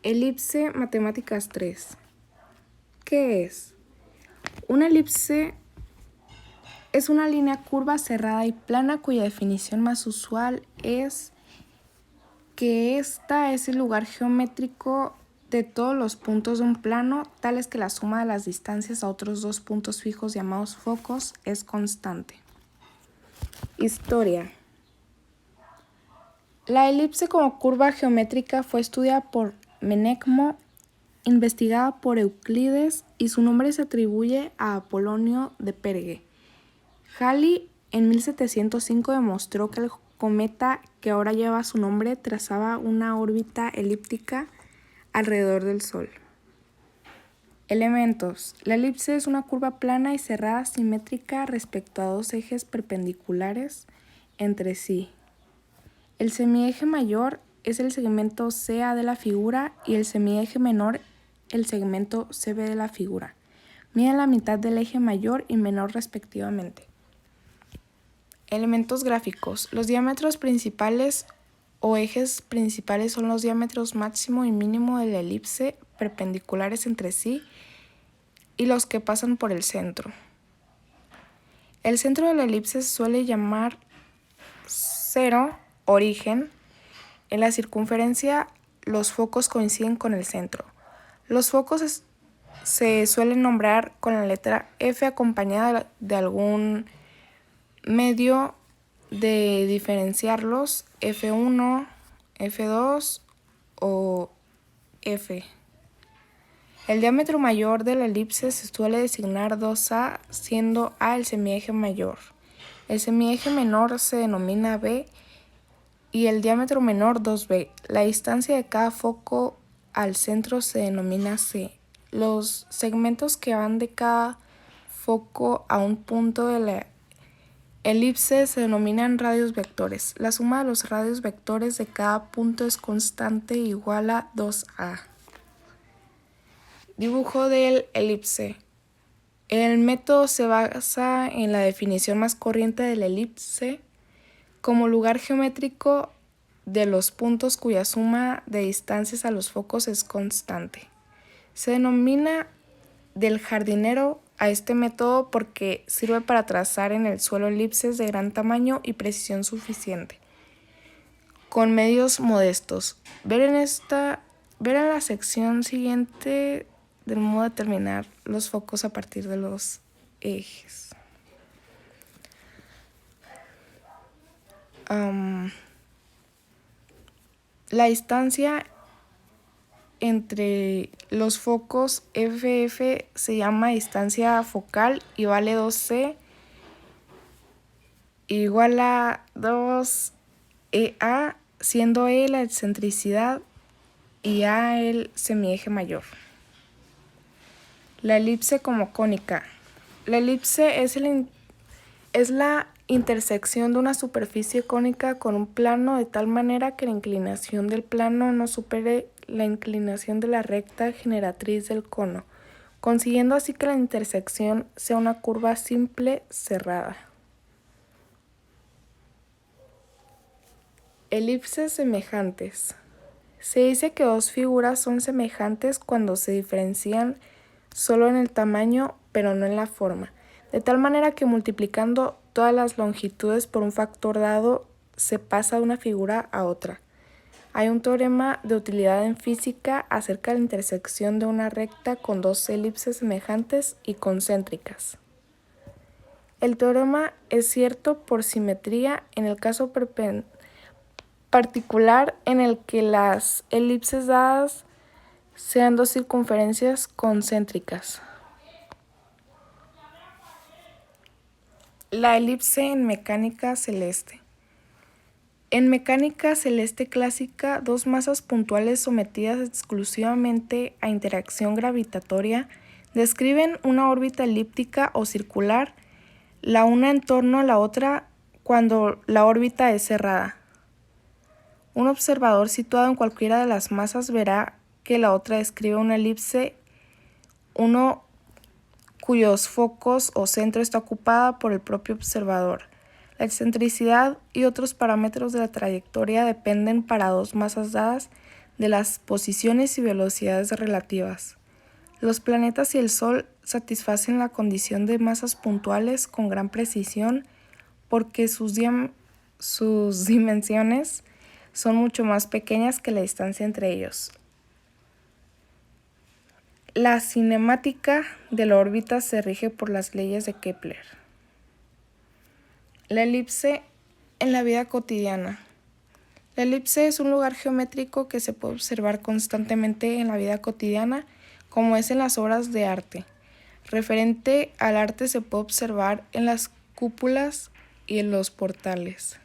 Elipse Matemáticas 3. ¿Qué es? Una elipse es una línea curva, cerrada y plana cuya definición más usual es que esta es el lugar geométrico de todos los puntos de un plano, tales que la suma de las distancias a otros dos puntos fijos llamados focos es constante. Historia. La elipse como curva geométrica fue estudiada por Menecmo, investigada por Euclides, y su nombre se atribuye a Apolonio de Perge. Halley en 1705 demostró que el cometa que ahora lleva su nombre trazaba una órbita elíptica alrededor del Sol. Elementos. La elipse es una curva plana y cerrada simétrica respecto a dos ejes perpendiculares entre sí. El semieje mayor es el segmento CA de la figura y el semieje menor el segmento CB de la figura. Miden la mitad del eje mayor y menor respectivamente. Elementos gráficos. Los diámetros principales o ejes principales son los diámetros máximo y mínimo de la elipse perpendiculares entre sí y los que pasan por el centro. El centro de la elipse se suele llamar cero, origen. En la circunferencia los focos coinciden con el centro. Los focos se suelen nombrar con la letra F acompañada de algún medio de diferenciarlos, F1, F2 o F. El diámetro mayor de la elipse se suele designar 2A, siendo A el semieje mayor. El semieje menor se denomina B y el diámetro menor 2B. La distancia de cada foco al centro se denomina C. Los segmentos que van de cada foco a un punto de la elipse se denominan radios vectores. La suma de los radios vectores de cada punto es constante igual a 2A. Dibujo del elipse. El método se basa en la definición más corriente de la elipse como lugar geométrico de los puntos cuya suma de distancias a los focos es constante. Se denomina del jardinero a este método porque sirve para trazar en el suelo elipses de gran tamaño y precisión suficiente, con medios modestos. Ver en la sección siguiente del modo de determinar los focos a partir de los ejes. La distancia entre los focos FF se llama distancia focal y vale 2C igual a 2EA, siendo E la excentricidad y A el semieje mayor. La elipse como cónica. La elipse es la intersección de una superficie cónica con un plano de tal manera que la inclinación del plano no supere la inclinación de la recta generatriz del cono, consiguiendo así que la intersección sea una curva simple cerrada. Elipses semejantes. Se dice que dos figuras son semejantes cuando se diferencian solo en el tamaño, pero no en la forma, de tal manera que multiplicando todas las longitudes por un factor dado se pasa de una figura a otra. Hay un teorema de utilidad en física acerca de la intersección de una recta con dos elipses semejantes y concéntricas. El teorema es cierto por simetría en el caso particular en el que las elipses dadas sean dos circunferencias concéntricas. La elipse en mecánica celeste. En mecánica celeste clásica, dos masas puntuales sometidas exclusivamente a interacción gravitatoria describen una órbita elíptica o circular, la una en torno a la otra cuando la órbita es cerrada. Un observador situado en cualquiera de las masas verá que la otra describe una elipse, uno cuyos focos o centro está ocupada por el propio observador. La excentricidad y otros parámetros de la trayectoria dependen para dos masas dadas de las posiciones y velocidades relativas. Los planetas y el Sol satisfacen la condición de masas puntuales con gran precisión porque sus dimensiones son mucho más pequeñas que la distancia entre ellos. La cinemática de la órbita se rige por las leyes de Kepler. La elipse en la vida cotidiana. La elipse es un lugar geométrico que se puede observar constantemente en la vida cotidiana, como es en las obras de arte. Referente al arte se puede observar en las cúpulas y en los portales.